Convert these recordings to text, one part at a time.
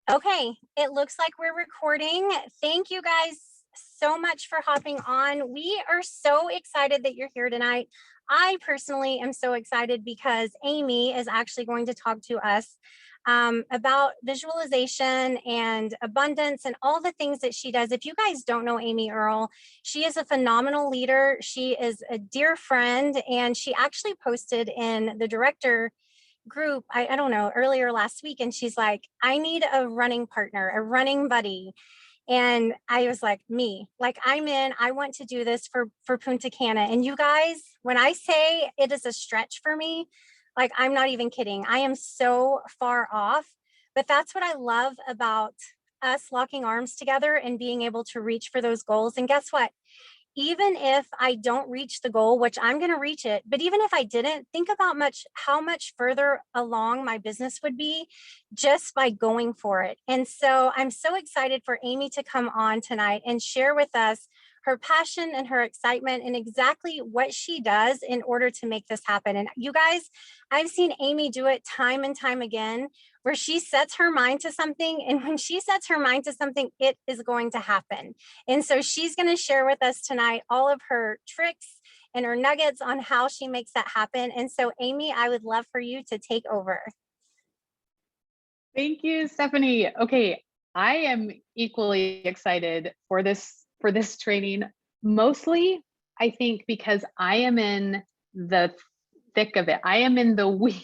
Okay, it looks like we're recording. Thank you guys so much for hopping on. We are so excited that you're here tonight. I personally am so excited because Amy is actually going to talk to us about visualization and abundance and all the things that she does. If you guys don't know Amy Earle, she is a phenomenal leader. She is a dear friend, and she actually posted in the director group, I don't know, earlier last week, and she's like, I need a running partner, a running buddy. And I was like, me, like, I'm in. I want to do this for Punta Cana. And you guys, when I say it is a stretch for me, like, I'm not even kidding. I am so far off. But that's what I love about us locking arms together and being able to reach for those goals. And guess what? Even if I don't reach the goal, which I'm going to reach it, but even if I didn't, think about how much further along my business would be just by going for it. And so I'm so excited for Amy to come on tonight and share with us her passion and her excitement and exactly what she does in order to make this happen. And you guys, I've seen Amy do it time and time again, where she sets her mind to something, and when she sets her mind to something, it is going to happen. And so she's going to share with us tonight all of her tricks and her nuggets on how she makes that happen. And so, Amy, I would love for you to take over. Thank you, Stephanie. Okay, I am equally excited for this training. Mostly, I think because I am in the thick of it. I am in the weeds.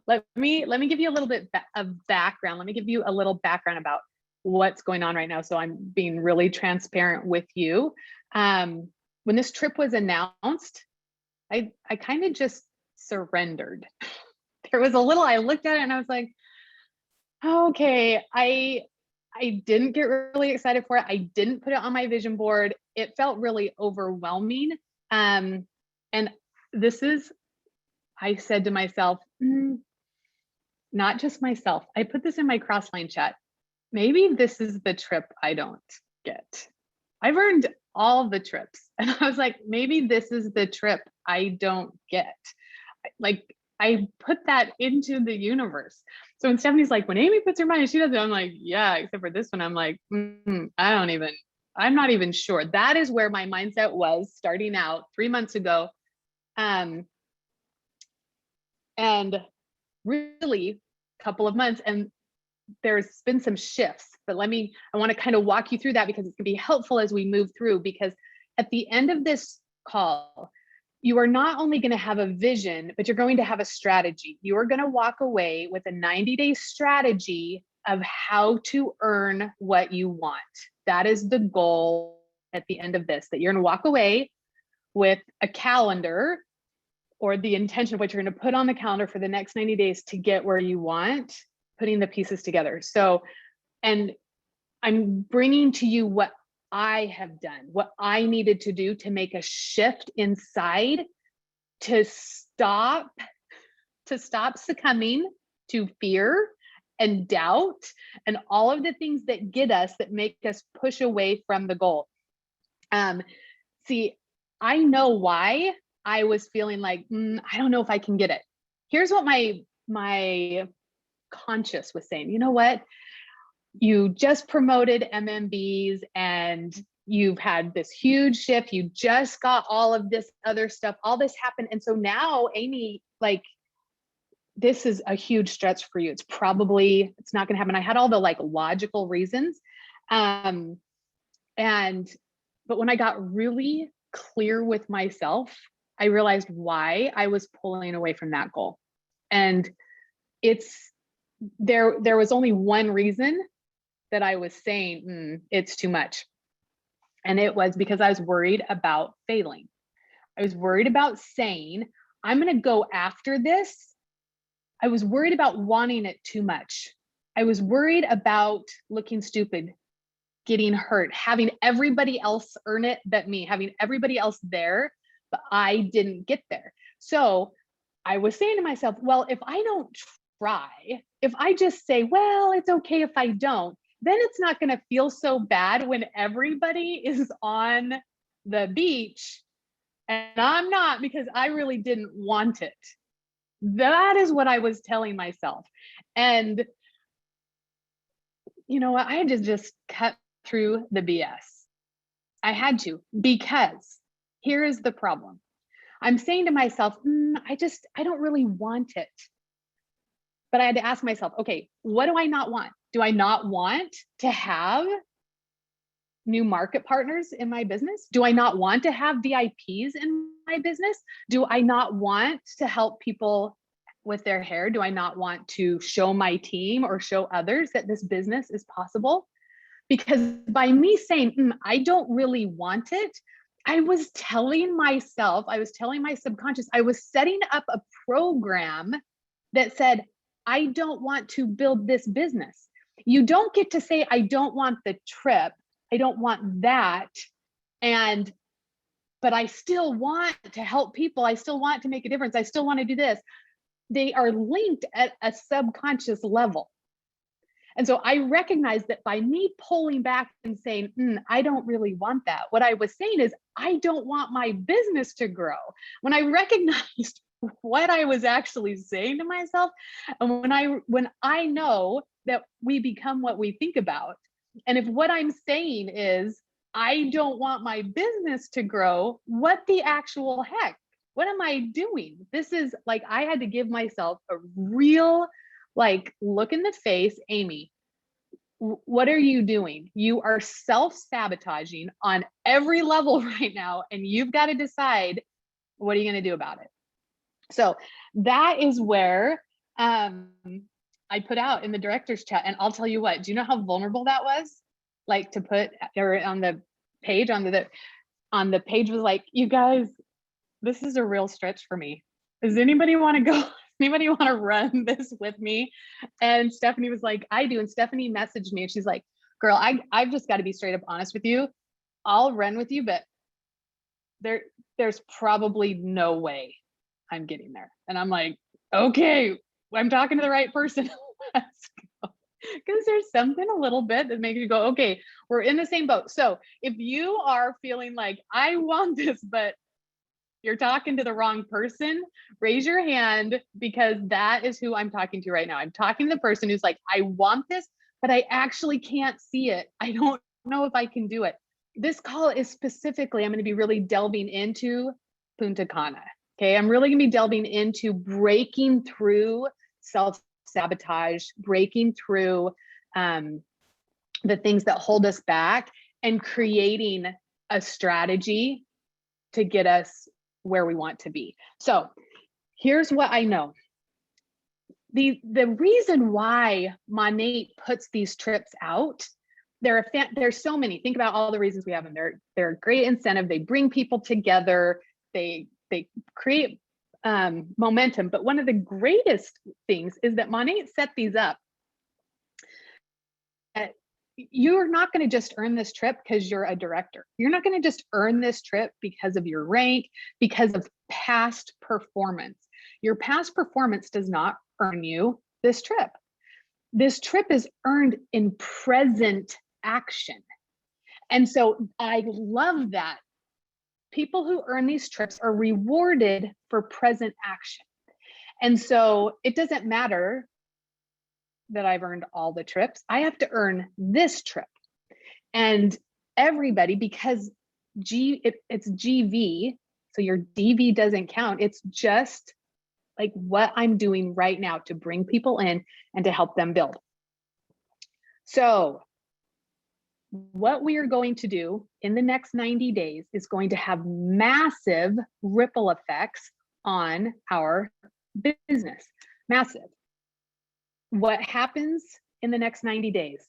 Let me give you a little bit of background. Let me give you a little background about what's going on right now. So I'm being really transparent with you. When this trip was announced, I kind of just surrendered. There was a little, I looked at it and I was like, okay, I didn't get really excited for it. I didn't put it on my vision board. It felt really overwhelming. And this is, I said to myself, not just myself. I put this in my crossline chat. Maybe this is the trip I don't get. I've earned all the trips. And I was like, maybe this is the trip I don't get. Like, I put that into the universe. So when Stephanie's like, when Amy puts her mind, she does it. I'm like, yeah, except for this one. I'm like, I'm not even sure. That is where my mindset was starting out 3 months ago. And really a couple of months. And there's been some shifts, but I want to kind of walk you through that because it's going to be helpful as we move through. Because at the end of this call, you are not only going to have a vision, but you're going to have a strategy. You are going to walk away with a 90-day strategy of how to earn what you want. That is the goal at the end of this, that you're going to walk away with a calendar or the intention of what you're going to put on the calendar for the next 90 days to get where you want, putting the pieces together. So, and I'm bringing to you what I have done, what I needed to do to make a shift inside to stop succumbing to fear and doubt and all of the things that make us push away from the goal. See, I know why I was feeling like, I don't know if I can get it. Here's what my conscious was saying. You know what? You just promoted MMBs and you've had this huge shift. You just got all of this other stuff. All this happened. And so now, Amy, like, this is a huge stretch for you. It's not going to happen. I had all the like logical reasons. But when I got really clear with myself, I realized why I was pulling away from that goal. And there was only one reason that I was saying, it's too much. And it was because I was worried about failing. I was worried about saying, I'm going to go after this. I was worried about wanting it too much. I was worried about looking stupid, getting hurt, having everybody else earn it but me, having everybody else there, but I didn't get there. So I was saying to myself, well, if I don't try, if I just say, well, it's okay if I don't, then it's not going to feel so bad when everybody is on the beach and I'm not, because I really didn't want it. That is what I was telling myself. And you know what? I had to just cut through the BS. I had to, because here is the problem. I'm saying to myself, I don't really want it. But I had to ask myself, okay, what do I not want? Do I not want to have new market partners in my business? Do I not want to have VIPs in my business? Do I not want to help people with their hair? Do I not want to show my team or show others that this business is possible? Because by me saying, I don't really want it, I was telling myself, I was telling my subconscious, I was setting up a program that said, I don't want to build this business. You don't get to say, I don't want the trip. I don't want that. But I still want to help people. I still want to make a difference. I still want to do this. They are linked at a subconscious level. And so I recognize that by me pulling back and saying, I don't really want that, what I was saying is, I don't want my business to grow. When I recognized what I was actually saying to myself, and when I know that we become what we think about, and if what I'm saying is, I don't want my business to grow, what the actual heck? What am I doing? This is like, I had to give myself a real look in the face. Amy, what are you doing? You are self-sabotaging on every level right now, and you've got to decide, what are you going to do about it? So that is where I put out in the director's chat, and I'll tell you what, do you know how vulnerable that was? Like, to put or on the page, on the page was like, you guys, this is a real stretch for me. Does anybody want to go? Anybody want to run this with me? And Stephanie was like, I do. And Stephanie messaged me and she's like, girl, I've just got to be straight up honest with you. I'll run with you, but there's probably no way I'm getting there. And I'm like, okay, I'm talking to the right person. Let's go. Because there's something a little bit that makes you go, okay, we're in the same boat. So if you are feeling like, I want this, but you're talking to the wrong person, raise your hand, because that is who I'm talking to right now. I'm talking to the person who's like, I want this, but I actually can't see it. I don't know if I can do it. This call is specifically, I'm going to be really delving into Punta Cana. Okay. I'm really going to be delving into breaking through self-sabotage, breaking through the things that hold us back, and creating a strategy to get us where we want to be. So here's what I know. The reason why Monat puts these trips out, there's so many. Think about all the reasons we have them. They're a great incentive. They bring people together. They create momentum. But one of the greatest things is that Monat set these up. You're not going to just earn this trip because you're a director. You're not going to just earn this trip because of your rank, because of past performance. Your past performance does not earn you this trip. This trip is earned in present action. And so I love that people who earn these trips are rewarded for present action. And so it doesn't matter that I've earned all the trips. I have to earn this trip. And everybody, because it's GV, so your DV doesn't count. It's just like what I'm doing right now to bring people in and to help them build. So what we are going to do in the next 90 days is going to have massive ripple effects on our business. Massive. What happens in the next 90 days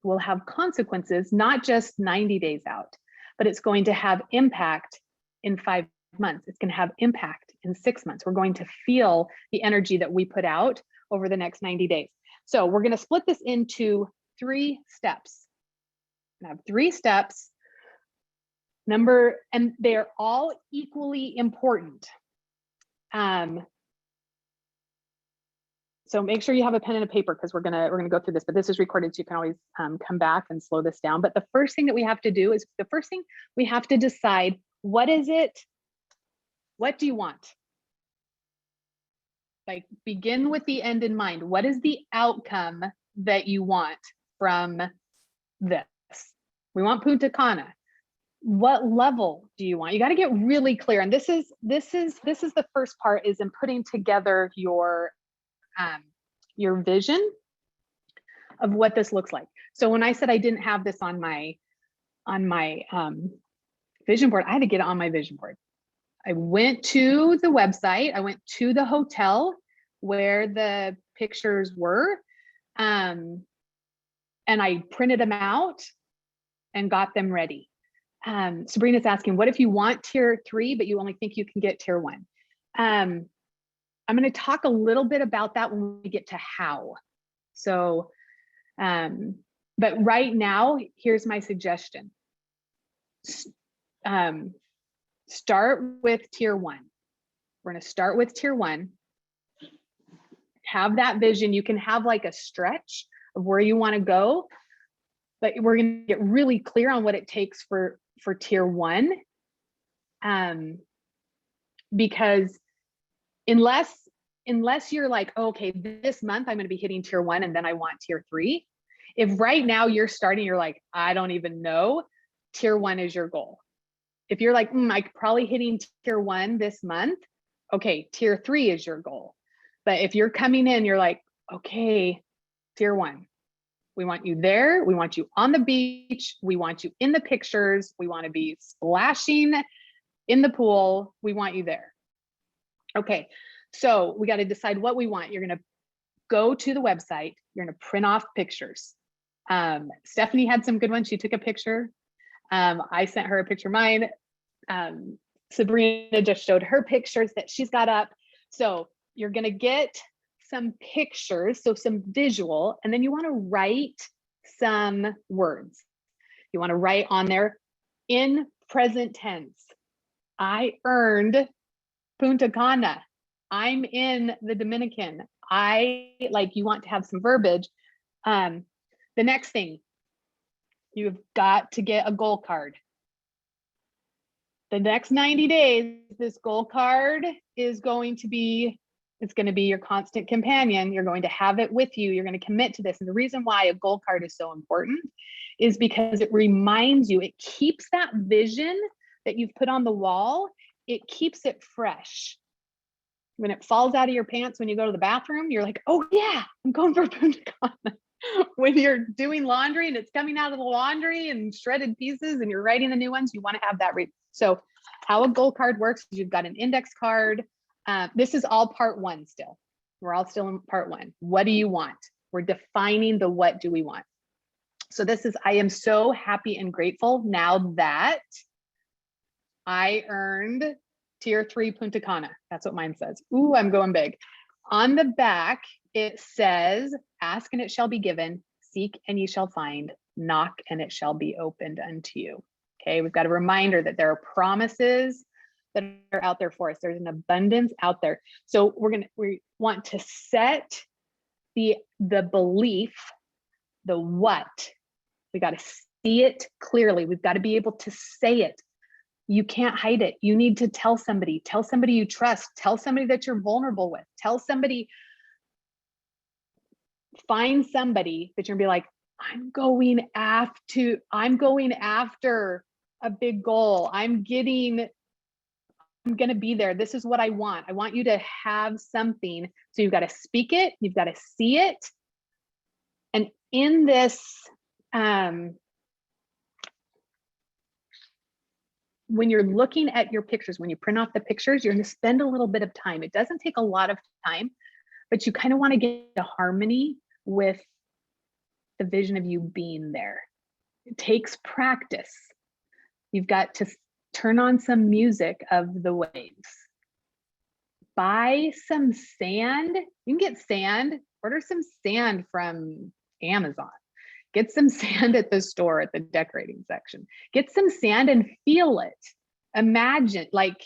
will have consequences, not just 90 days out, but it's going to have impact in 5 months. It's going to have impact in 6 months. We're going to feel the energy that we put out over the next 90 days. So we're going to split this into 3 steps. I have 3 steps. And they're all equally important. So make sure you have a pen and a paper, because we're gonna go through this, but this is recorded, so you can always come back and slow this down. But the first thing that we have to do is we have to decide, what is it? What do you want? Like, begin with the end in mind. What is the outcome that you want? from this. We want Punta Cana. What level do you want? You got to get really clear. And this is the first part, is in putting together your vision of what this looks like. So when I said I didn't have this on my vision board, I had to get it on my vision board. I went to the website, I went to the hotel where the pictures were, and I printed them out and got them ready. Sabrina's asking, what if you want tier 3, but you only think you can get tier 1? I'm going to talk a little bit about that when we get to how. So, but right now, here's my suggestion. Start with tier 1. We're going to start with tier 1. Have that vision. You can have like a stretch of where you want to go, but we're going to get really clear on what it takes for tier 1. Because unless you're like, oh, okay, this month I'm going to be hitting tier 1 and then I want tier 3. If right now you're starting, you're like, I don't even know, tier 1 is your goal. If you're like, I could probably hitting tier 1 this month, okay, tier 3 is your goal. But if you're coming in, you're like, okay, tier 1, we want you there. We want you on the beach. We want you in the pictures. We want to be splashing in the pool. We want you there. Okay, so we got to decide what we want. You're going to go to the website. You're going to print off pictures. Stephanie had some good ones. She took a picture. I sent her a picture of mine. Sabrina just showed her pictures that she's got up. So you're going to get some pictures, so some visual, and then you want to write some words. You want to write on there in present tense. I earned Punta Cana. I'm in the Dominican. You want to have some verbiage. The next thing, you've got to get a goal card. The next 90 days, this goal card is going to be, it's going to be your constant companion. You're going to have it with you. You're going to commit to this. And the reason why a goal card is so important is because it reminds you, it keeps that vision that you've put on the wall, it keeps it fresh. When it falls out of your pants when you go to the bathroom, you're like, oh yeah, I'm going for Punta Cana. When you're doing laundry and it's coming out of the laundry in shredded pieces and you're writing the new ones, you want to have that read. So how a goal card works is you've got an index card. This is all part 1 still. We're all still in part 1. What do you want? We're defining the what do we want. So this is, I am so happy and grateful now that I earned tier 3 Punta Cana. That's what mine says. Ooh, I'm going big. On the back, it says, ask and it shall be given, seek and ye shall find, knock and it shall be opened unto you. Okay, we've got a reminder that there are promises that are out there for us. There's an abundance out there. So we want to set the belief, the what. We got to see it clearly. We've got to be able to say it. You can't hide it. You need to tell somebody you trust, tell somebody that you're vulnerable with, find somebody that you're gonna be like, I'm going after a big goal. I'm gonna be there. This is what I want. I want you to have something. So you've got to speak it. You've got to see it. And in this, when you're looking at your pictures, when you print off the pictures, you're going to spend a little bit of time. It doesn't take a lot of time, but you kind of want to get a harmony with the vision of you being there. It takes practice. You've got to turn on some music of the waves. Buy some sand. You can get sand. Order some sand from Amazon. Get some sand at the store at the decorating section. Get some sand and feel it. Imagine, like,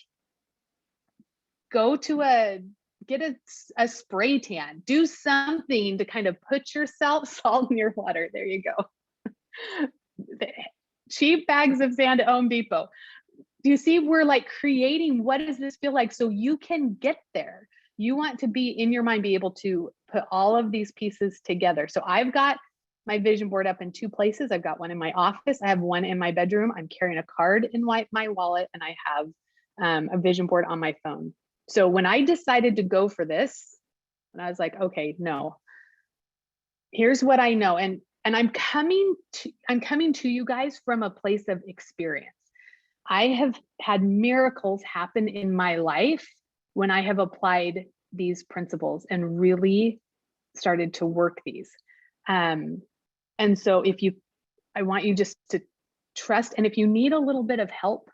go to get a spray tan. Do something to kind of put yourself salt in your water. There you go. Cheap bags of sand at Home Depot. Do you see, we're like creating, what does this feel like? So you can get there. You want to be in your mind, be able to put all of these pieces together. So I've got my vision board up in 2 places. I've got one in my office. I have one in my bedroom. I'm carrying a card in my wallet, and I have a vision board on my phone. So when I decided to go for this, and I was like, okay, no, here's what I know. And I'm coming to you guys from a place of experience. I have had miracles happen in my life when I have applied these principles and really started to work these. And so I want you just to trust. And if you need a little bit of help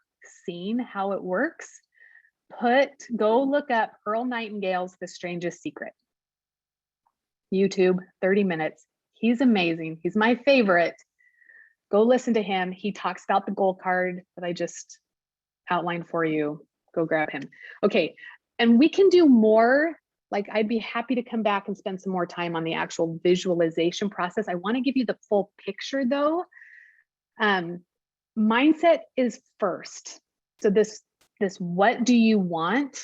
seeing how it works, go look up Earle Nightingale's The Strangest Secret. YouTube, 30 minutes. He's amazing. He's my favorite. Go listen to him. He talks about the goal card that I just outlined for you. Go grab him. Okay. And we can do more. Like, I'd be happy to come back and spend some more time on the actual visualization process. I want to give you the full picture though. Mindset is first. So this what do you want?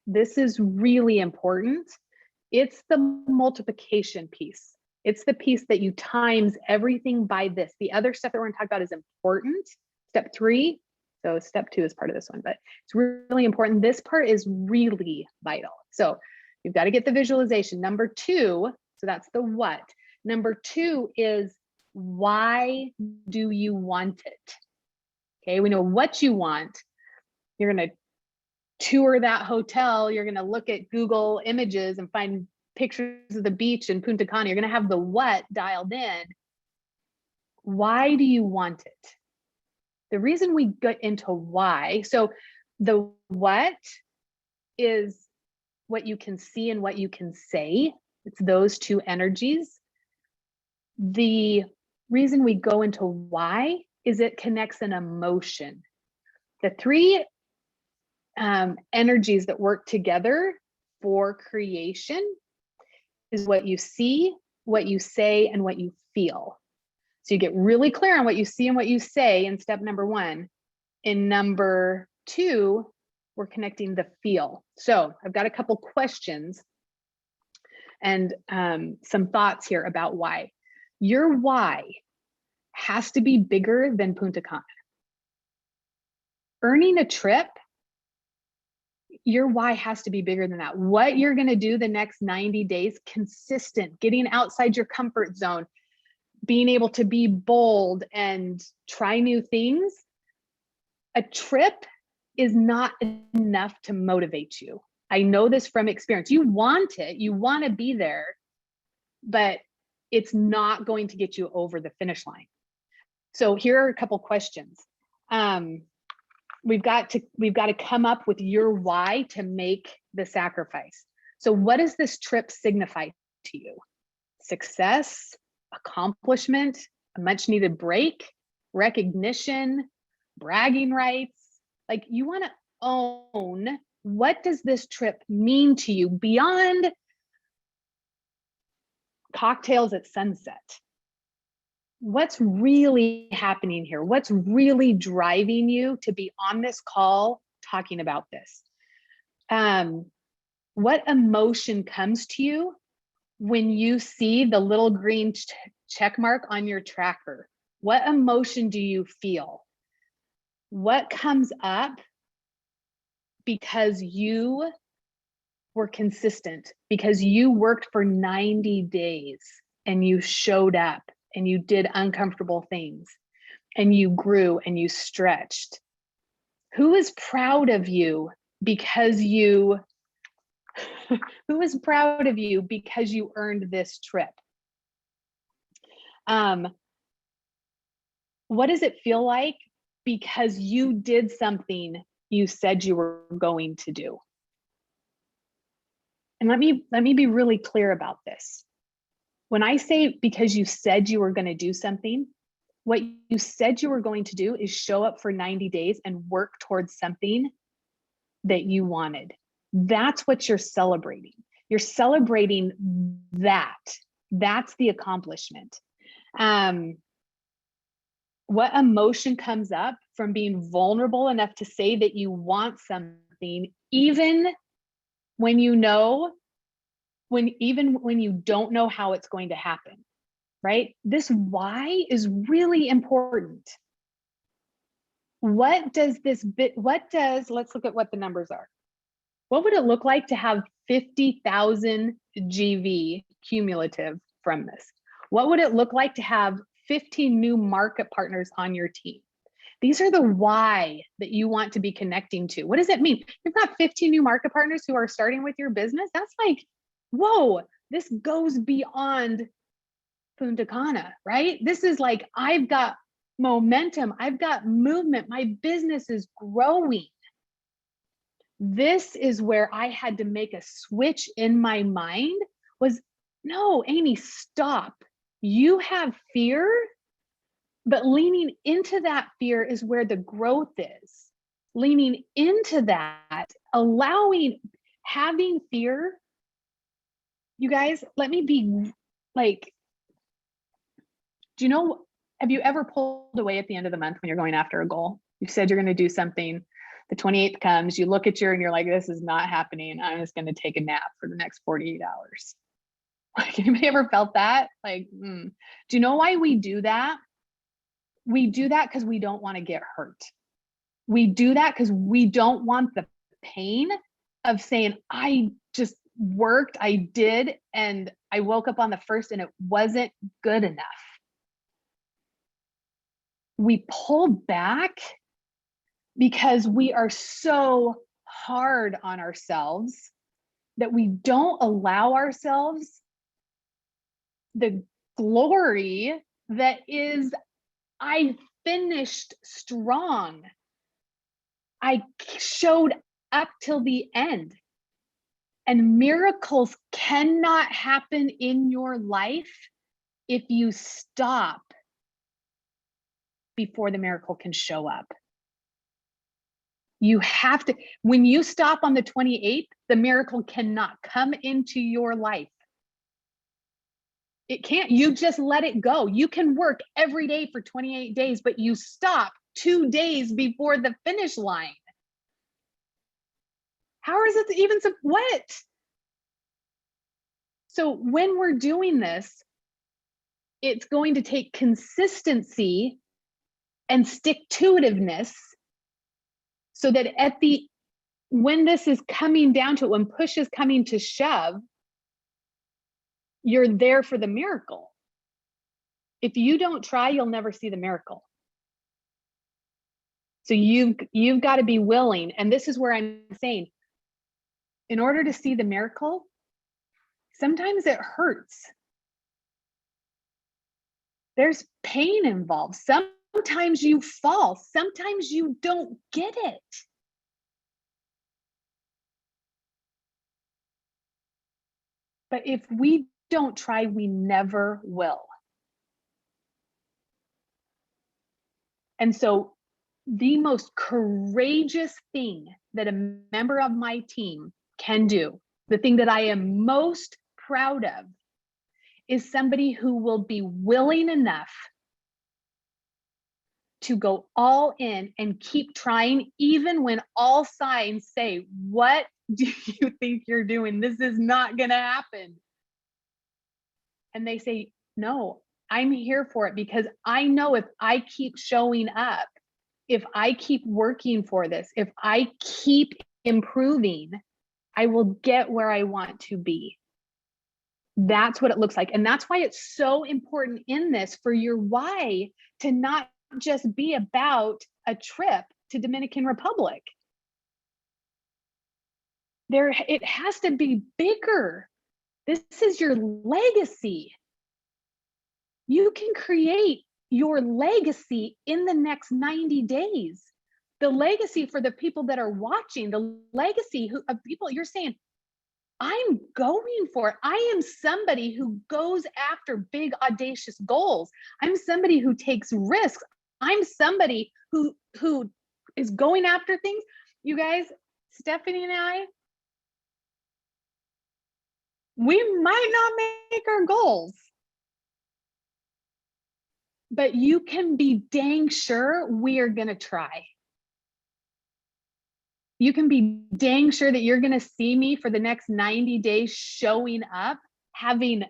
This is really important. It's the multiplication piece. It's the piece that you times everything by this. The other stuff that we're going to talk about is important. Step 3. So step 2 is part of this one, but it's really important. This part is really vital. So you've got to get the visualization. Number 2, so that's the what. Number 2 is, why do you want it? Okay, we know what you want. You're going to tour that hotel. You're going to look at Google Images and find pictures of the beach in Punta Cana. You're going to have the what dialed in. Why do you want it? The reason we get into why, so the what is what you can see and what you can say. It's those 2 energies. The reason we go into why is it connects an emotion. The 3 energies that work together for creation is what you see, what you say, and what you feel. So you get really clear on what you see and what you say in step number 1. In number 2, we're connecting the feel. So I've got a couple questions and some thoughts here about why. Your why has to be bigger than Punta Cana. Earning a trip, your why has to be bigger than that. What you're going to do the next 90 days, consistent, getting outside your comfort zone, being able to be bold and try new things. A trip is not enough to motivate you. I know this from experience. You want it, you want to be there, but it's not going to get you over the finish line. So here are a couple questions. We've got to come up with your why to make the sacrifice. So what does this trip signify to you? Success, accomplishment, a much needed break, recognition, bragging rights. Like, you want to own, what does this trip mean to you beyond cocktails at sunset? What's really happening here? What's really driving you to be on this call talking about this? What emotion comes to you when you see the little green check mark on your tracker? What emotion do you feel? What comes up because you were consistent, because you worked for 90 days and you showed up and you did uncomfortable things and you grew and you stretched? Who is proud of you because you who is proud of you because you earned this trip? What does it feel like because you did something you said you were going to do? And let me be really clear about this. When I say because you said you were going to do something, what you said you were going to do is show up for 90 days and work towards something that you wanted. That's what you're celebrating. You're celebrating that. That's the accomplishment. What emotion comes up from being vulnerable enough to say that you want something, even when you know, even when you don't know how it's going to happen? right? This why is really important. Let's look at what the numbers are. What would it look like to have 50,000 GV cumulative from this? What would it look like to have 15 new market partners on your team? These are the why that you want to be connecting to. What does it mean? You've got 15 new market partners who are starting with your business. That's like, whoa, this goes beyond Punta Cana, right? This is like, I've got momentum, I've got movement, my business is growing. This is where I had to make a switch in my mind was, no, Amy, stop. You have fear, but leaning into that fear is where the growth is. Leaning into that, having fear. You guys, let me be like, have you ever pulled away at the end of the month when you're going after a goal? You said you're going to do something. The 28th comes, you look at and you're like, this is not happening. I'm just going to take a nap for the next 48 hours. Like, anybody ever felt that? Like, do you know why we do that? We do that because we don't want to get hurt. We do that because we don't want the pain of saying, I just worked, I did, and I woke up on the 1st and it wasn't good enough. We pull back because we are so hard on ourselves that we don't allow ourselves the glory that is, I finished strong. I showed up till the end. And miracles cannot happen in your life if you stop before the miracle can show up. You have to, when you stop on the 28th, the miracle cannot come into your life. It can't. You just let it go. You can work every day for 28 days, but you stop 2 days before the finish line. How is it even what? So when we're doing this, it's going to take consistency and stick-to-itiveness so that when this is coming down to it, when push is coming to shove, you're there for the miracle. If you don't try, you'll never see the miracle. So you've got to be willing. And this is where I'm saying, in order to see the miracle, sometimes it hurts. There's pain involved. Sometimes you fall. Sometimes you don't get it. But if we don't try, we never will. And so the most courageous thing that a member of my team can do, the thing that I am most proud of, is somebody who will be willing enough to go all in and keep trying, even when all signs say, what do you think you're doing? This is not going to happen. And they say, no, I'm here for it because I know if I keep showing up, if I keep working for this, if I keep improving, I will get where I want to be. That's what it looks like. And that's why it's so important in this for your why to not just be about a trip to Dominican Republic. It has to be bigger. This is your legacy. You can create your legacy in the next 90 days. The legacy for the people that are watching, the legacy of people you're saying, I'm going for it. I am somebody who goes after big, audacious goals. I'm somebody who takes risks. I'm somebody who is going after things. You guys, Stephanie and I, we might not make our goals, but you can be dang sure we are going to try. You can be dang sure that you're going to see me for the next 90 days showing up, having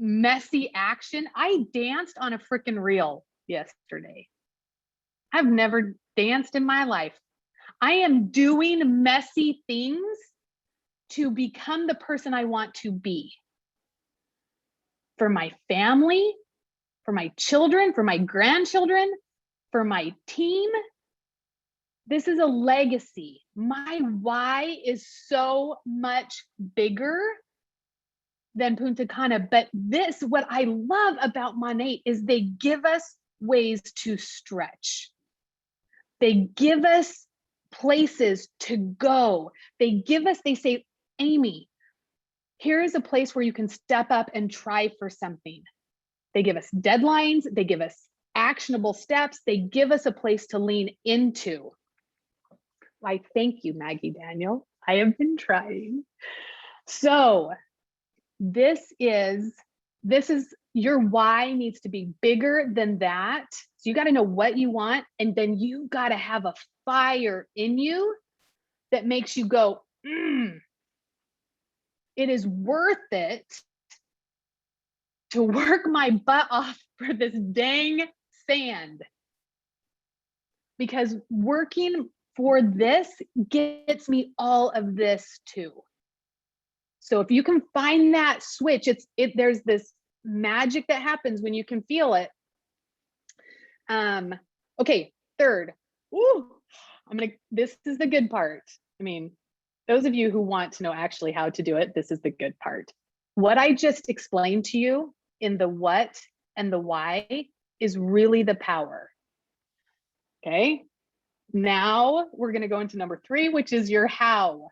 messy action. I danced on a freaking reel yesterday. I've never danced in my life. I am doing messy things to become the person I want to be for my family, for my children, for my grandchildren, for my team. This is a legacy. My why is so much bigger than Punta Cana. But this, what I love about Monat is they give us ways to stretch. They give us places to go. They say, Amy, here is a place where you can step up and try for something. They give us deadlines. They give us actionable steps. They give us a place to lean into. Why, thank you, Maggie Daniel. I have been trying. So this is your why needs to be bigger than that. So you got to know what you want, and then you got to have a fire in you that makes you go, it is worth it to work my butt off for this dang sand. Because working for this gets me all of this too. So if you can find that switch, there's this magic that happens when you can feel it. Okay, third. This is the good part. I mean, those of you who want to know actually how to do it, this is the good part. What I just explained to you in the what and the why is really the power. Okay, now we're going to go into number 3, which is your how.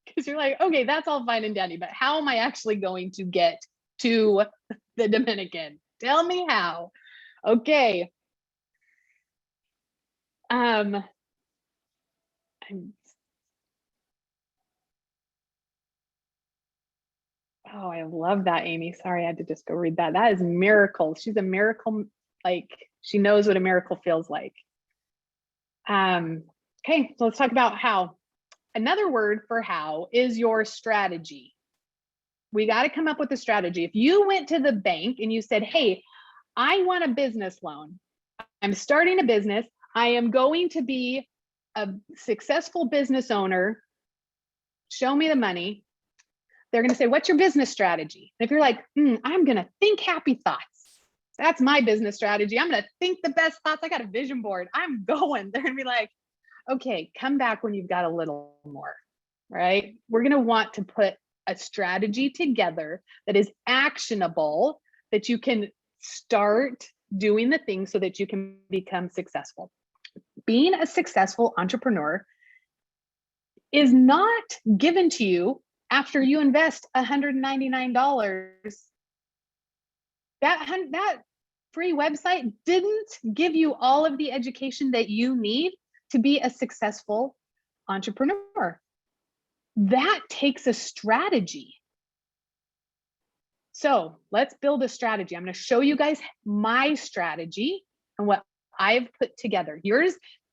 Because you're like, okay, that's all fine and dandy, but how am I actually going to get to the Dominican? Tell me how. Okay. Oh, I love that, Amy. Sorry, I had to just go read that. That is miracle. She's a miracle. Like, she knows what a miracle feels like. Okay, so let's talk about how. Another word for how is your strategy. We got to come up with a strategy. If you went to the bank and you said, hey, I want a business loan. I'm starting a business. I am going to be a successful business owner. Show me the money. They're going to say, what's your business strategy? And if you're like, I'm going to think happy thoughts. That's my business strategy. I'm going to think the best thoughts. I got a vision board. I'm going. They're going to be like, okay, come back when you've got a little more, right? We're going to want to put a strategy together that is actionable, that you can start doing the things so that you can become successful. Being a successful entrepreneur is not given to you after you invest $199. That free website didn't give you all of the education that you need to be a successful entrepreneur. That takes a strategy. So let's build a strategy. I'm going to show you guys my strategy and what I've put together.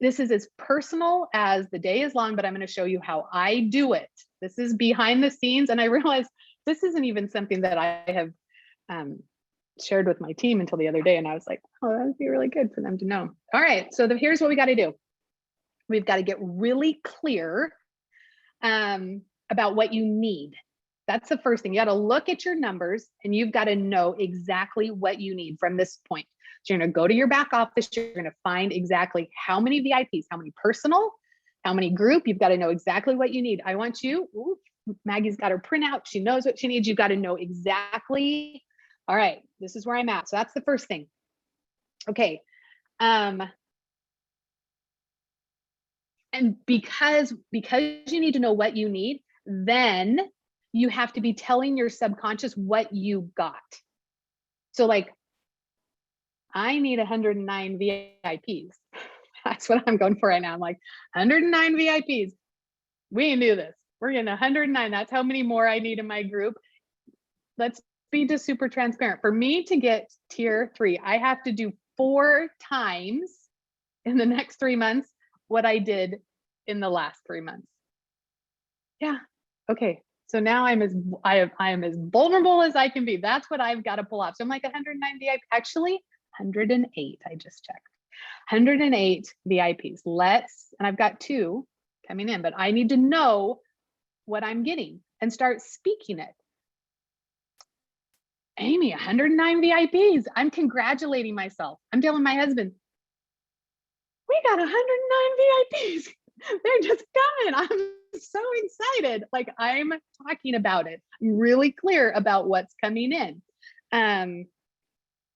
This is as personal as the day is long, but I'm going to show you how I do it. This is behind the scenes. And I realized this isn't even something that I have shared with my team until the other day. And I was like, oh, that would be really good for them to know. All right. So here's what we got to do. We've got to get really clear about what you need. That's the first thing. You got to look at your numbers and you've got to know exactly what you need from this point. So you're going to go to your back office. You're going to find exactly how many VIPs, how many personal, how many group. You've got to know exactly what you need. I want you, Maggie's got her printout. She knows what she needs. You've got to know exactly. All right, this is where I'm at. So that's the first thing. Okay. And because you need to know what you need, then you have to be telling your subconscious what you got. So like, I need 109 VIPs. That's what I'm going for right now. I'm like, 109 VIPs. We can do this. We're getting 109. That's how many more I need in my group. Let's be just super transparent. For me to get tier 3, I have to do 4 times in the next 3 months what I did in the last 3 months. Yeah. Okay. So now I am as vulnerable as I can be. That's what I've got to pull off. So I'm like 109 VIP, actually 108. I just checked 108 VIPs. And I've got 2 coming in, but I need to know what I'm getting and start speaking it. Amy, 109 VIPs. I'm congratulating myself. I'm telling my husband, we got 109 VIPs. They're just coming. I'm so excited. Like, I'm talking about it. I'm really clear about what's coming in.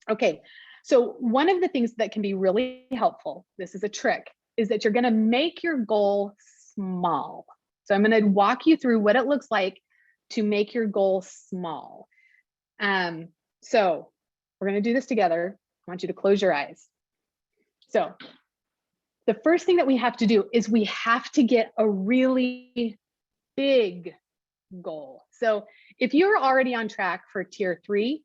Okay. So one of the things that can be really helpful, this is a trick, is that you're going to make your goal small. So I'm going to walk you through what it looks like to make your goal small. So we're going to do this together. I want you to close your eyes. So the first thing that we have to do is we have to get a really big goal. So if you're already on track for tier 3,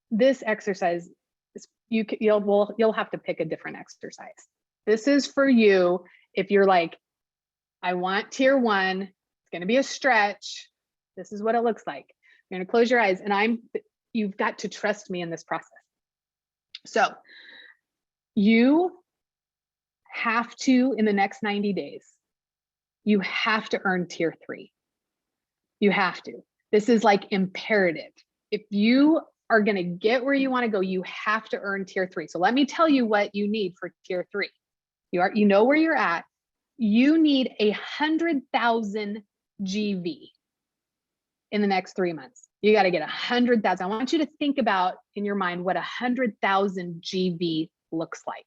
this exercise is, you'll have to pick a different exercise. This is for you if you're like, I want tier 1, it's going to be a stretch. This is what it looks like. You're going to close your eyes, and you've got to trust me in this process. So you have to, in the next 90 days, you have to earn tier 3. You have to. This is like imperative. If you are going to get where you want to go, you have to earn tier 3. So let me tell you what you need for tier 3. You know where you're at. You need 100,000 GV in the next 3 months. You got to get 100,000. I want you to think about in your mind what 100,000 GV looks like.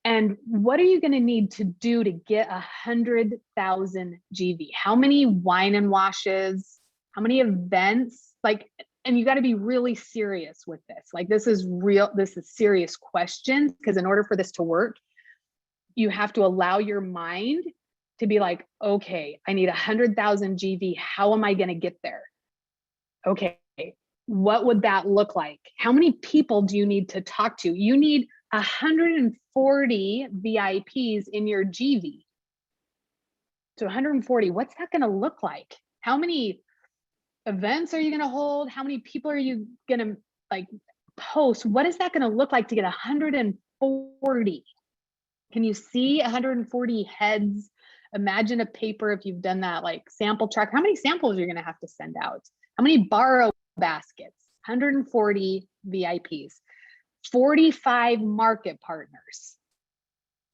And what are you going to need to do to get 100,000 GV? How many wine and washes? How many events? Like, and you got to be really serious with this. Like, this is serious questions, because in order for this to work, you have to allow your mind to be like, okay, I need 100,000 GV. How am I going to get there? Okay, what would that look like? How many people do you need to talk to? You need 140 VIPs in your GV. So 140, what's that going to look like? How many events are you going to hold? How many people are you going to like post? What is that going to look like to get 140? Can you see 140 heads? Imagine a paper, if you've done that, like sample track. How many samples you're going to have to send out? How many borrow baskets? 140 VIPs. 45 market partners.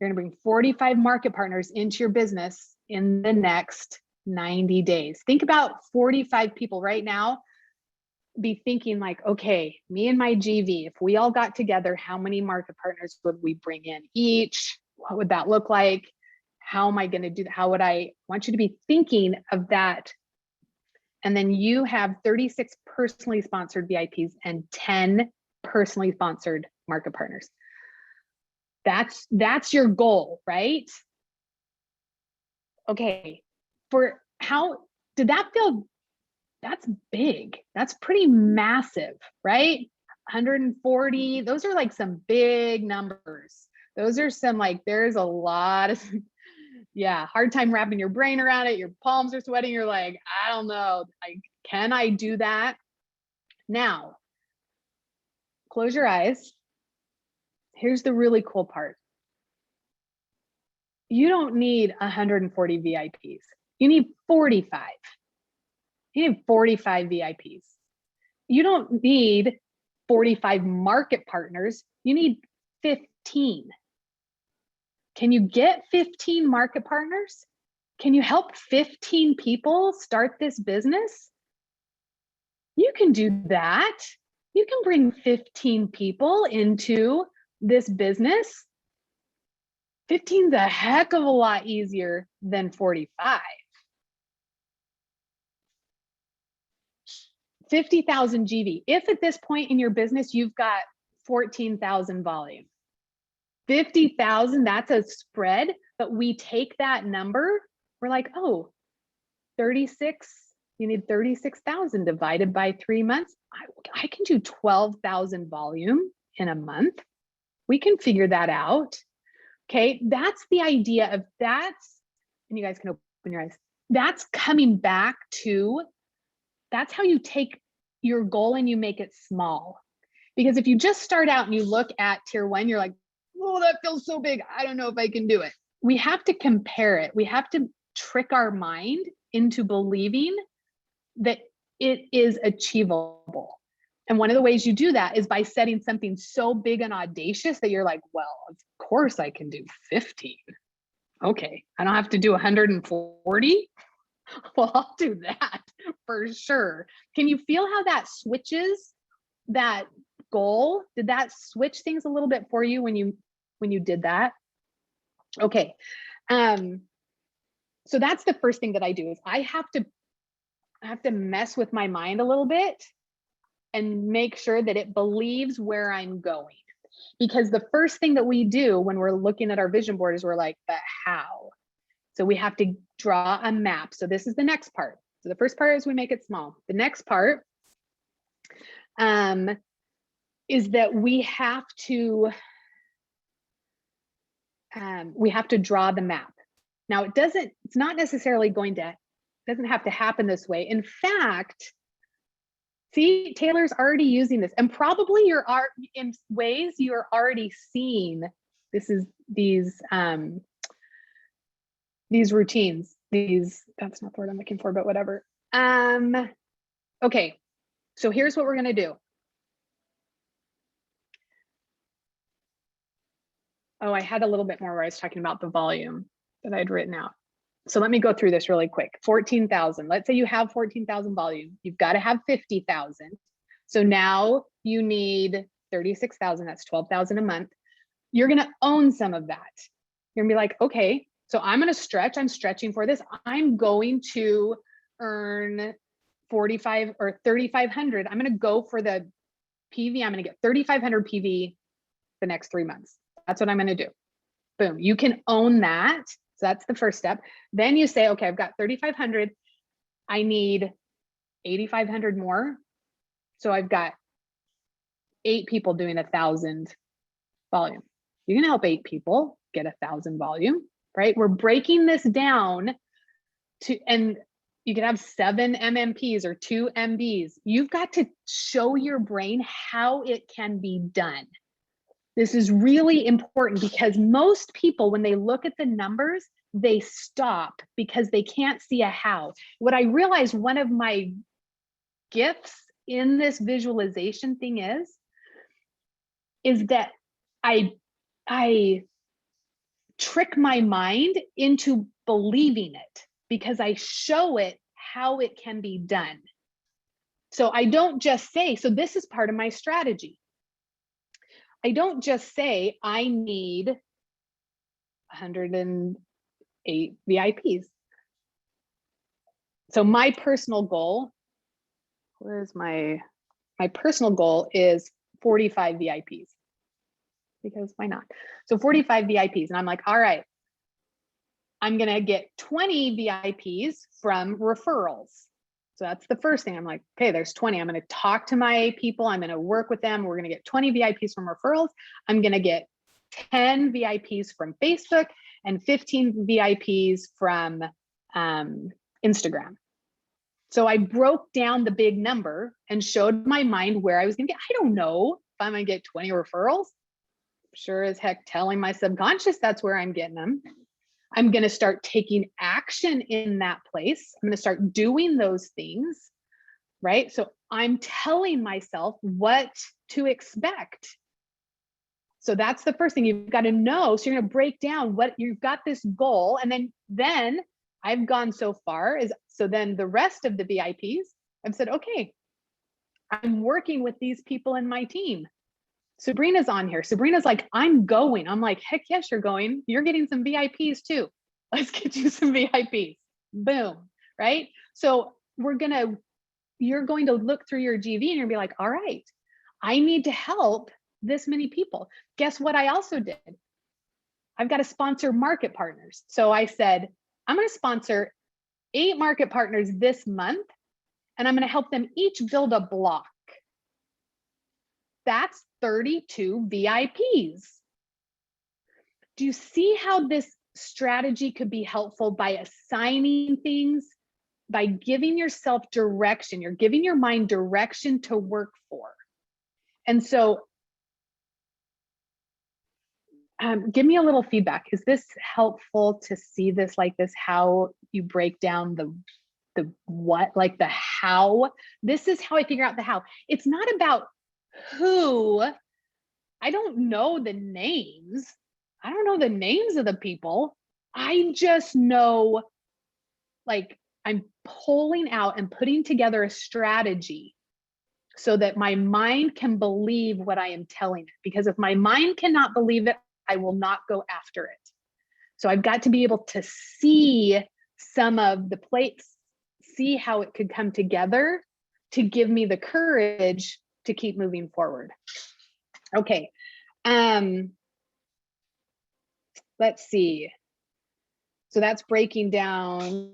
You're going to bring 45 market partners into your business in the next 90 days. Think about 45 people right now. Be thinking like, okay, me and my GV, if we all got together, how many market partners would we bring in each? What would that look like? How am I going to do that? How would I want you to be thinking of that? And then you have 36 personally sponsored VIPs and 10 personally sponsored market partners. That's your goal, right? Okay. For how did that feel? That's big. That's pretty massive, right? 140. Those are like some big numbers. Those are some, like, there's a lot of, yeah, hard time wrapping your brain around it. Your palms are sweating. You're like, I don't know. Like, can I do that? Now, close your eyes. Here's the really cool part. You don't need 140 VIPs. You need 45. You need 45 VIPs. You don't need 45 market partners. You need 15. Can you get 15 market partners? Can you help 15 people start this business? You can do that. You can bring 15 people into this business. 15 is a heck of a lot easier than 45. 50,000 GV. If at this point in your business, you've got 14,000 volume, 50,000, that's a spread, but we take that number, we're like, oh, 36, you need 36,000 divided by 3 months. I can do 12,000 volume in a month. We can figure that out. Okay, that's the idea of and you guys can open your eyes. that's coming back to, that's how you take your goal and you make it small. Because if you just start out and you look at tier 1, you're like, oh, that feels so big, I don't know if I can do it. We have to compare it. We have to trick our mind into believing that it is achievable. And one of the ways you do that is by setting something so big and audacious that you're like, well, of course I can do 15. Okay, I don't have to do 140. Well, I'll do that for sure. Can you feel how that switches that goal? Did that switch things a little bit for you when you did that? Okay. So that's the first thing that I do is I have to mess with my mind a little bit and make sure that it believes where I'm going. Because the first thing that we do when we're looking at our vision board is we're like, but how? So we have to draw a map. So this is the next part. So the first part is we make it small. The next part is that we have to draw the map. Now it's not necessarily doesn't have to happen this way. In fact, see, Taylor's already using this, and probably in ways you're already seeing these routines, that's not the word I'm looking for, but whatever. Okay, so here's what we're gonna do. Oh, I had a little bit more where I was talking about the volume that I'd written out. So let me go through this really quick. 14,000, let's say you have 14,000 volume, you've got to have 50,000. So now you need 36,000, that's 12,000 a month. You're gonna own some of that. You're gonna be like, okay, so I'm gonna stretch, I'm stretching for this. I'm going to earn 45 or 3,500. I'm gonna go for the PV, I'm gonna get 3,500 PV the next 3 months. That's what I'm gonna do. Boom, you can own that. So that's the first step. Then you say, okay, I've got 3,500. I need 8,500 more. So I've got 8 people doing 1,000 volume. You can help 8 people get 1,000 volume, right? We're breaking this down to, and you can have 7 MMPs or 2 MBs. You've got to show your brain how it can be done. This is really important because most people, when they look at the numbers, they stop because they can't see a how. What I realized one of my gifts in this visualization thing is that I trick my mind into believing it because I show it how it can be done. So I don't just say, so this is part of my strategy. I don't just say I need 108 VIPs. So my personal goal, where's my personal goal is 45 VIPs, because why not? So 45 VIPs, and I'm like, all right, I'm gonna get 20 VIPs from referrals. So that's the first thing. I'm like, okay, there's 20. I'm going to talk to my people. I'm going to work with them. We're going to get 20 VIPs from referrals. I'm going to get 10 VIPs from Facebook and 15 VIPs from Instagram. So I broke down the big number and showed my mind where I was going to get. I don't know if I'm going to get 20 referrals. Sure as heck telling my subconscious that's where I'm getting them. I'm going to start taking action in that place. I'm going to start doing those things, right? So I'm telling myself what to expect. So that's the first thing you've got to know. So you're going to break down what you've got, this goal. And then I've gone so far so then the rest of the VIPs, I've said, okay, I'm working with these people in my team. Sabrina's on here. Sabrina's like, I'm going. I'm like, heck yes, you're going. You're getting some VIPs too. Let's get you some VIPs. Boom. Right? So you're going to look through your GV and you're gonna be like, all right, I need to help this many people. Guess what I also did? I've got to sponsor market partners. So I said, I'm going to sponsor 8 market partners this month, and I'm going to help them each build a block. That's 32 VIPs. Do you see how this strategy could be helpful by assigning things, by giving yourself direction. You're giving your mind direction to work for. And so give me a little feedback. Is this helpful to see this like this, how you break down the what, like the how? This is how I figure out the how. It's not about who. I don't know the names. I don't know the names of the people. I just know, like, I'm pulling out and putting together a strategy so that my mind can believe what I am telling it. Because if my mind cannot believe it, I will not go after it. So I've got to be able to see some of the plates, see how it could come together to give me the courage to keep moving forward. Okay. Let's see. So that's breaking down.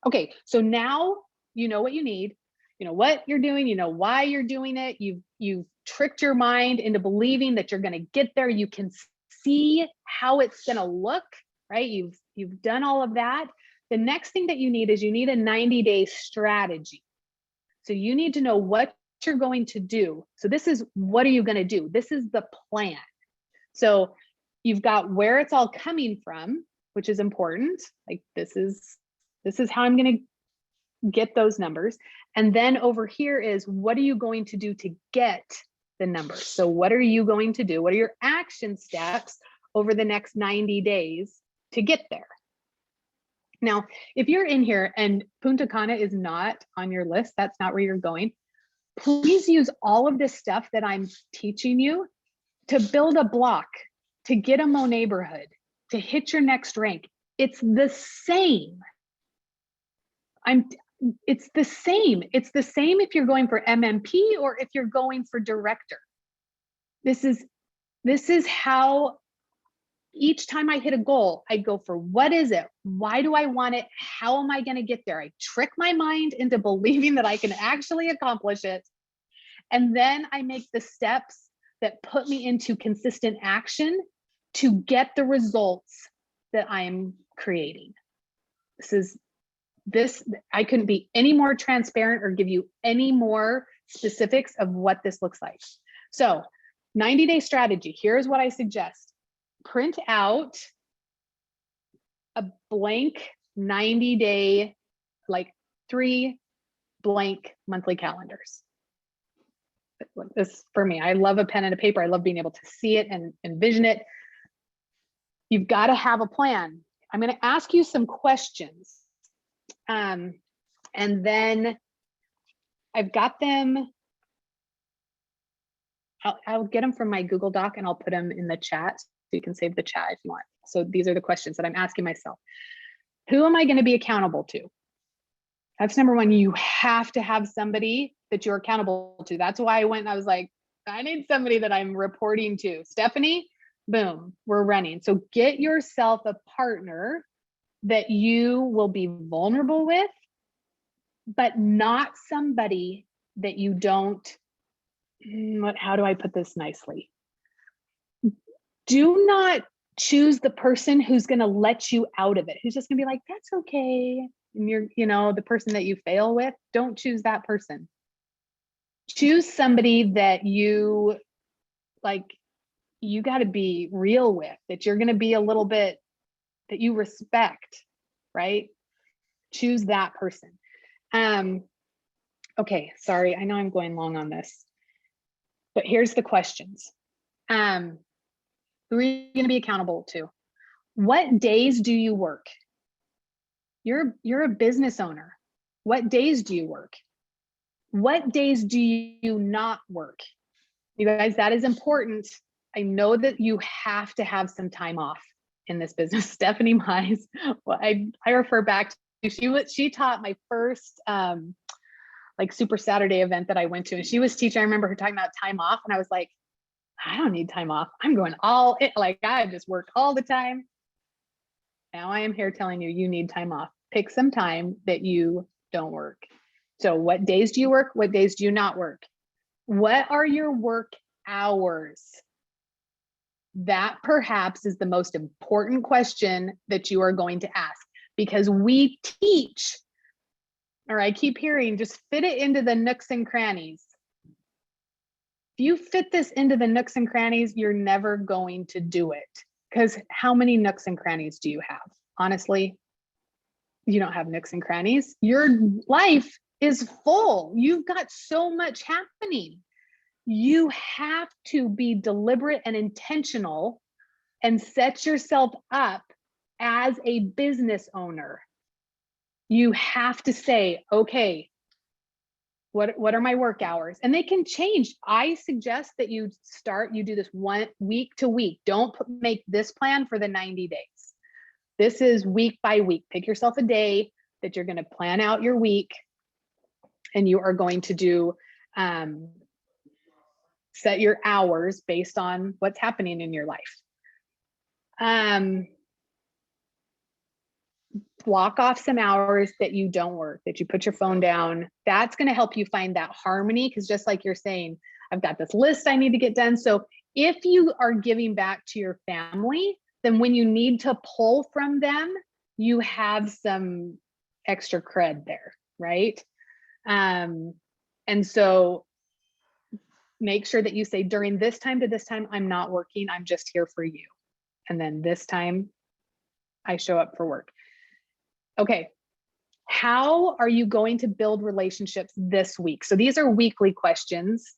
Okay, so now you know what you need, you know what you're doing, you know why you're doing it. You've tricked your mind into believing that you're going to get there. You can see how it's going to look, right? You've done all of that. The next thing that you need is you need a 90-day strategy. So you need to know what you're going to do. So this is, what are you going to do? This is the plan. So you've got where it's all coming from, which is important. Like this is how I'm going to get those numbers. And then over here is, what are you going to do to get the numbers? So what are you going to do? What are your action steps over the next 90 days to get there? Now, if you're in here and Punta Cana is not on your list, that's not where you're going, please use all of this stuff that I'm teaching you to build a block, to get a Mo neighborhood, to hit your next rank. It's the same. It's the same. It's the same if you're going for MMP or if you're going for director. This is how each time I hit a goal, I go for, what is it? Why do I want it? How am I going to get there? I trick my mind into believing that I can actually accomplish it. And then I make the steps that put me into consistent action to get the results that I'm creating. I couldn't be any more transparent or give you any more specifics of what this looks like. So 90-day strategy, here's what I suggest. Print out a blank 90-day, like 3 blank monthly calendars. This, for me, I love a pen and a paper. I love being able to see it and envision it. You've got to have a plan. I'm going to ask you some questions. And then I've got them. I'll get them from my Google Doc and I'll put them in the chat. So you can save the chat if you want. So these are the questions that I'm asking myself. Who am I going to be accountable to? That's number one. You have to have somebody that you're accountable to. That's why I went and I was like, I need somebody that I'm reporting to. Stephanie, boom, we're running. So get yourself a partner that you will be vulnerable with, but not somebody that you don't, how do I put this nicely? Do not choose the person who's going to let you out of it, who's just going to be like, that's okay. And you're, the person that you fail with, don't choose that person. Choose somebody that you got to be real with, that you're going to be a little bit, that you respect, right? Choose that person. Okay, sorry, I know I'm going long on this, but here's the questions. Who are you going to be accountable to? What days do you work? You're a business owner. What days do you work? What days do you not work? You guys, that is important. I know that you have to have some time off in this business. Stephanie Mize, well, I refer back to, she taught my first Super Saturday event that I went to, and she was teaching. I remember her talking about time off, and I was like, I don't need time off. I'm going all in, I just work all the time. Now I am here telling you, you need time off. Pick some time that you don't work. So what days do you work? What days do you not work? What are your work hours? That perhaps is the most important question that you are going to ask, because we teach, or I keep hearing, just fit it into the nooks and crannies. If you fit this into the nooks and crannies, you're never going to do it. Because how many nooks and crannies do you have? Honestly, you don't have nooks and crannies. Your life is full. You've got so much happening. You have to be deliberate and intentional and set yourself up as a business owner. You have to say, okay, what are my work hours? And they can change. I suggest that you do this one week to week. Don't make this plan for the 90 days. This is week by week. Pick yourself a day that you're going to plan out your week, and you are going to do set your hours based on what's happening in your life. Block off some hours that you don't work, that you put your phone down. That's going to help you find that harmony, because just like you're saying, I've got this list I need to get done. So if you are giving back to your family, then when you need to pull from them, you have some extra cred there, right? And so make sure that you say, during this time to this time, I'm not working, I'm just here for you. And then this time I show up for work. Okay, how are you going to build relationships this week? So these are weekly questions.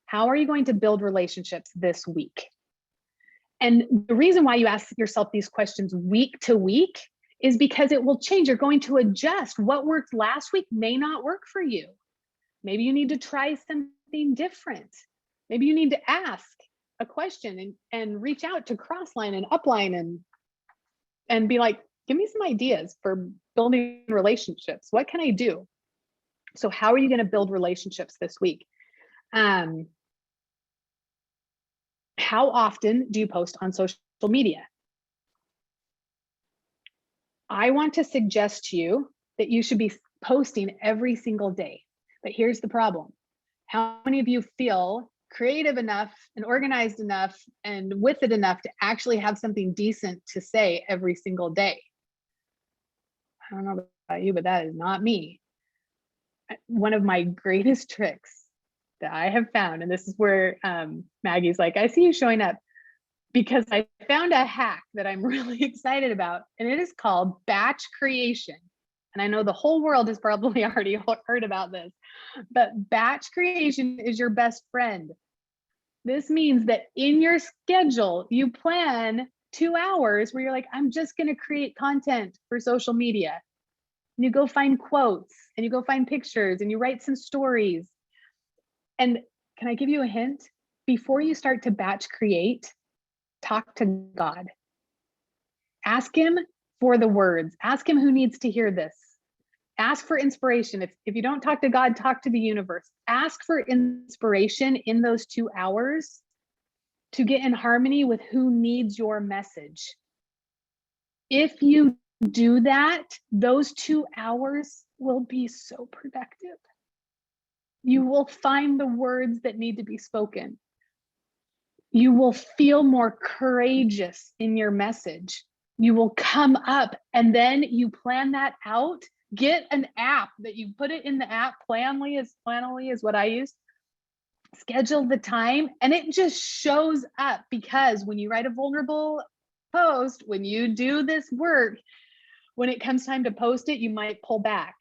How are you going to build relationships this week? And the reason why you ask yourself these questions week to week is because it will change. You're going to adjust. What worked last week may not work for you. Maybe you need to try something different. Maybe you need to ask a question and reach out to Crossline and Upline and be like, give me some ideas for building relationships. What can I do? So how are you going to build relationships this week? How often do you post on social media? I want to suggest to you that you should be posting every single day. But here's the problem. How many of you feel creative enough and organized enough and with it enough to actually have something decent to say every single day? I don't know about you, but that is not me. One of my greatest tricks that I have found, and this is where Maggie's like, I see you showing up, because I found a hack that I'm really excited about, and it is called batch creation. And I know the whole world has probably already heard about this, but batch creation is your best friend. This means that in your schedule, you plan 2 hours where you're like, I'm just going to create content for social media. And you go find quotes and you go find pictures and you write some stories. And can I give you a hint? Before you start to batch create, talk to God. Ask him for the words. Ask him who needs to hear this. Ask for inspiration. If you don't talk to God, talk to the universe. Ask for inspiration in those 2 hours to get in harmony with who needs your message. If you do that, those 2 hours will be so productive. You will find the words that need to be spoken. You will feel more courageous in your message. You will come up, and then you plan that out. Get an app that you put it in the app. Planly is what I use. Schedule the time, and it just shows up, because when you write a vulnerable post, when you do this work, when it comes time to post it, you might pull back.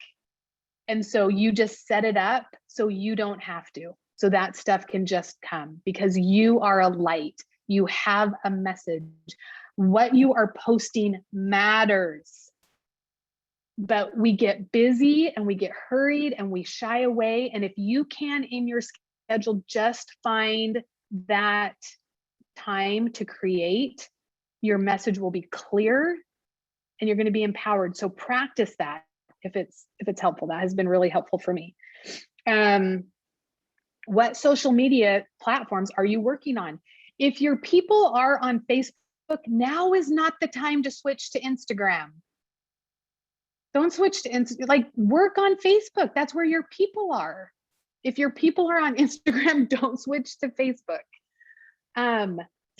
And so you just set it up so you don't have to. So that stuff can just come, because you are a light. You have a message. What you are posting matters. But we get busy and we get hurried and we shy away. And if you can, in your schedule, just find that time to create, your message will be clear and you're going to be empowered. So practice that if it's helpful. That has been really helpful for me. What social media platforms are you working on? If your people are on Facebook, now is not the time to switch to Instagram. Don't switch to Instagram. Like, work on Facebook. That's where your people are. If your people are on Instagram, don't switch to Facebook.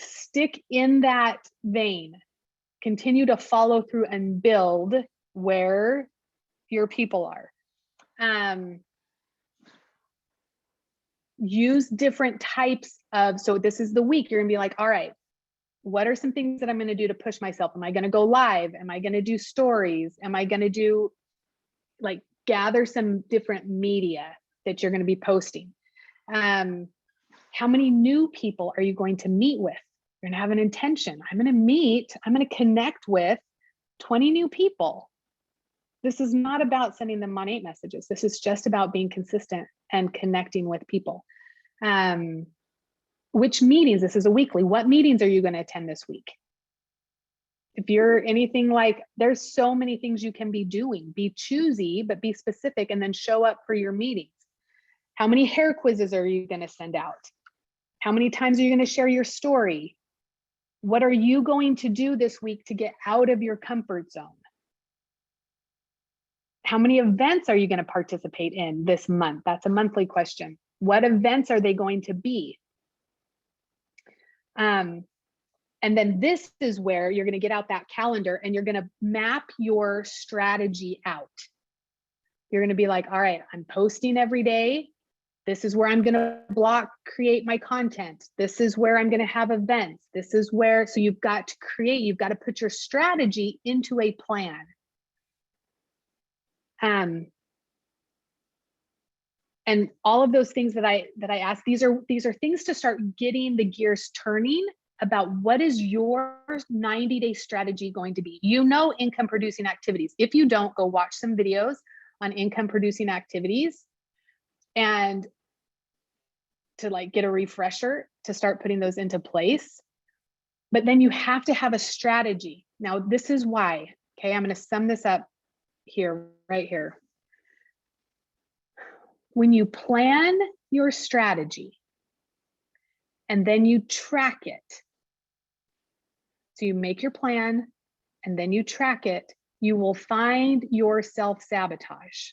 stick in that vein, continue to follow through and build where your people are. Use different types of, so this is the week, you're gonna be like, all right, what are some things that I'm gonna do to push myself? Am I gonna go live? Am I gonna do stories? Am I gonna do, like, gather some different media that you're gonna be posting? How many new people are you going to meet with? You're gonna have an intention. I'm gonna connect with 20 new people. This is not about sending them Monate messages. This is just about being consistent and connecting with people. Which meetings? This is a weekly. What meetings are you going to attend this week? If you're anything like, there's so many things you can be doing. Be choosy, but be specific, and then show up for your meetings. How many hair quizzes are you going to send out? How many times are you going to share your story? What are you going to do this week to get out of your comfort zone? How many events are you going to participate in this month? That's a monthly question. What events are they going to be? And then this is where you're going to get out that calendar and you're going to map your strategy out. You're going to be like, all right, I'm posting every day. This is where I'm going to create my content. This is where I'm going to have events. This is where, so you've got to create, you've got to put your strategy into a plan. And all of those things that I asked, these are things to start getting the gears turning about what is your 90-day strategy going to be. You know, income producing activities. If you don't, go watch some videos on income producing activities and to, like, get a refresher to start putting those into place. But then you have to have a strategy. Now, this is why, okay, I'm going to sum this up here, right here. When you plan your strategy and then you track it, so you make your plan and then you track it, you will find your self-sabotage.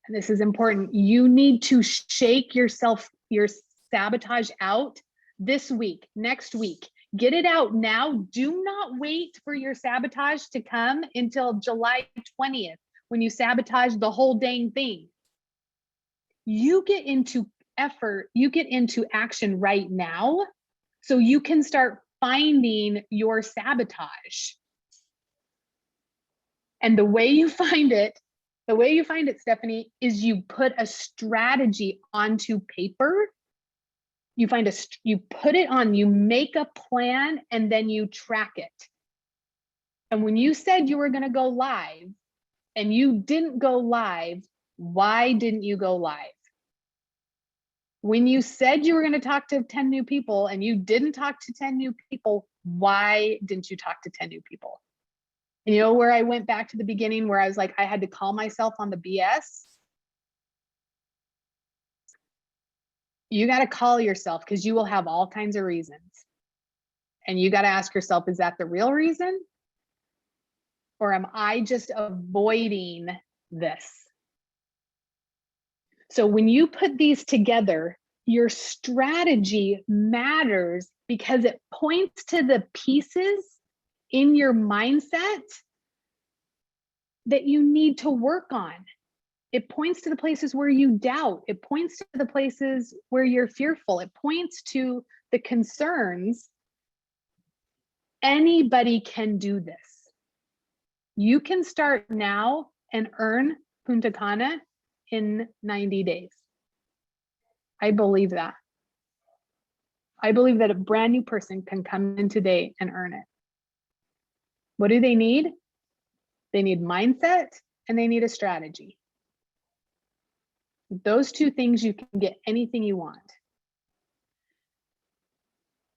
And this is important. You need to shake your sabotage out this week, next week. Get it out now. Do not wait for your sabotage to come until July 20th when you sabotage the whole dang thing. You get into effort, you get into action right now so you can start finding your sabotage. And the way you find it, Stephanie, is you put a strategy onto paper. You put it on, you make a plan, and then you track it. And when you said you were going to go live and you didn't go live, why didn't you go live? When you said you were going to talk to 10 new people and you didn't talk to 10 new people, why didn't you talk to 10 new people? And you know where I went back to the beginning where I was like, I had to call myself on the BS? You got to call yourself, because you will have all kinds of reasons. And you got to ask yourself, is that the real reason? Or am I just avoiding this? So when you put these together, your strategy matters because it points to the pieces in your mindset that you need to work on. It points to the places where you doubt. It points to the places where you're fearful. It points to the concerns. Anybody can do this. You can start now and earn Punta Cana in 90 days. I believe that. I believe that a brand new person can come in today and earn it. What do they need? They need mindset and they need a strategy. Those two things, you can get anything you want.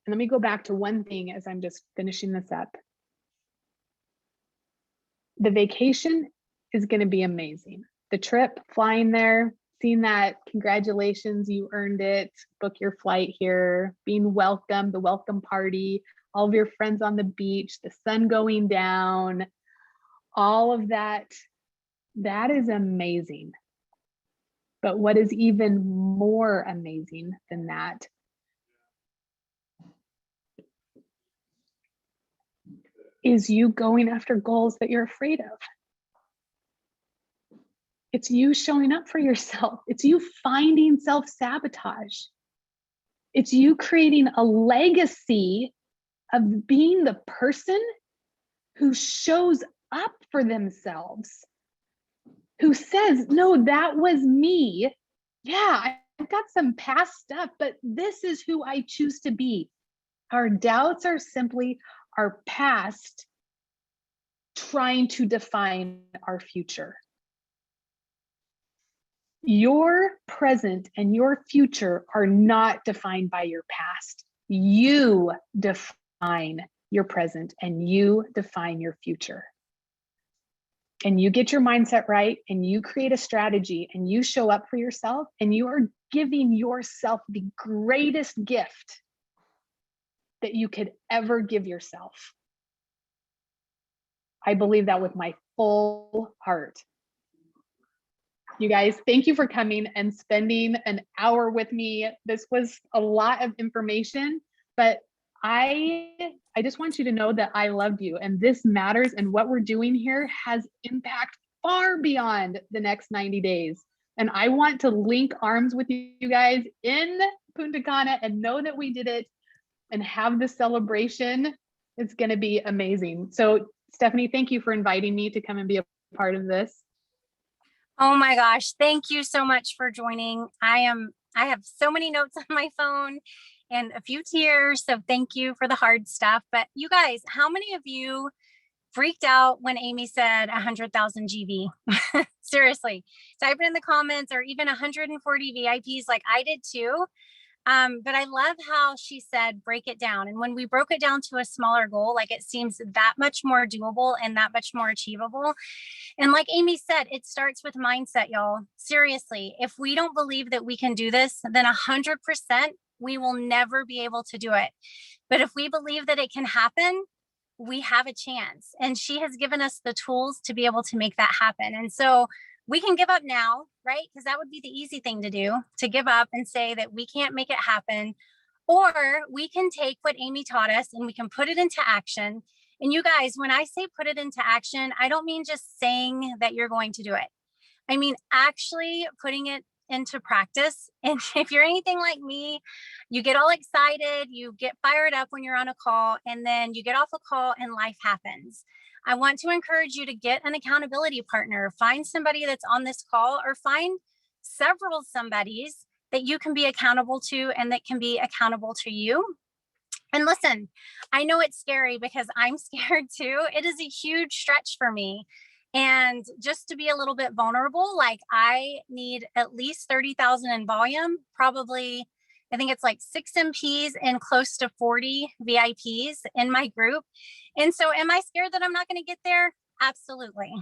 And let me go back to one thing as I'm just finishing this up. The vacation is going to be amazing. The trip, flying there, seeing that, congratulations, you earned it, book your flight here, being welcomed, the welcome party, all of your friends on the beach, the sun going down, all of that, that is amazing. But what is even more amazing than that is you going after goals that you're afraid of. It's you showing up for yourself. It's you finding self-sabotage. It's you creating a legacy of being the person who shows up for themselves, who says, no, that was me. Yeah, I've got some past stuff, but this is who I choose to be. Our doubts are simply our past trying to define our future. Your present and your future are not defined by your past. You define your present and you define your future. And you get your mindset right and you create a strategy and you show up for yourself and you are giving yourself the greatest gift that you could ever give yourself. I believe that with my full heart. You guys, thank you for coming and spending an hour with me. This was a lot of information, but I just want you to know that I loved you and this matters, and what we're doing here has impact far beyond the next 90 days. And I want to link arms with you guys in Punta Cana and know that we did it and have this celebration. It's going to be amazing. So Stephanie, thank you for inviting me to come and be a part of this. Oh my gosh, thank you so much for joining. I have so many notes on my phone and a few tears, so thank you for the hard stuff. But you guys, how many of you freaked out when Amy said 100,000 GV? Seriously, type it in the comments, or even 140 VIPs like I did too. But I love how she said, break it down. And when we broke it down to a smaller goal, like, it seems that much more doable and that much more achievable. And like Amy said, it starts with mindset, y'all. Seriously, if we don't believe that we can do this, then 100% we will never be able to do it. But if we believe that it can happen, we have a chance. And she has given us the tools to be able to make that happen. And so we can give up now, right? Because that would be the easy thing to do, to give up and say that we can't make it happen. Or we can take what Amy taught us and we can put it into action. And you guys, when I say put it into action, I don't mean just saying that you're going to do it. I mean actually putting it into practice. And if you're anything like me, you get all excited, you get fired up when you're on a call, and then you get off a call and life happens. I want to encourage you to get an accountability partner. Find somebody that's on this call, or find several somebodies that you can be accountable to and that can be accountable to you. And listen, I know it's scary because I'm scared too. It is a huge stretch for me. And just to be a little bit vulnerable, like, I need at least 30,000 in volume, probably, I think it's like 6 MPs and close to 40 VIPs in my group. And so am I scared that I'm not going to get there? Absolutely.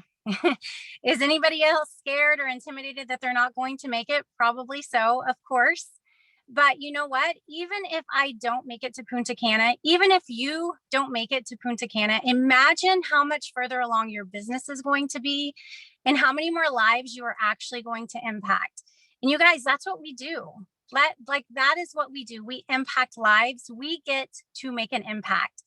Is anybody else scared or intimidated that they're not going to make it? Probably so, of course. But you know what? Even if I don't make it to Punta Cana, even if you don't make it to Punta Cana, imagine how much further along your business is going to be and how many more lives you are actually going to impact. And you guys, that's what we do. That is what we do. We impact lives. We get to make an impact.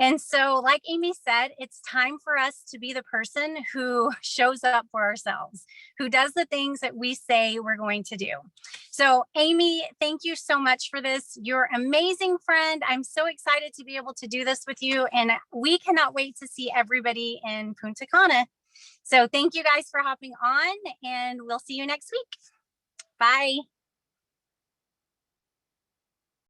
And so, like Amy said, it's time for us to be the person who shows up for ourselves, who does the things that we say we're going to do. So, Amy, thank you so much for this. You're an amazing friend. I'm so excited to be able to do this with you. And we cannot wait to see everybody in Punta Cana. So thank you guys for hopping on, and we'll see you next week. Bye.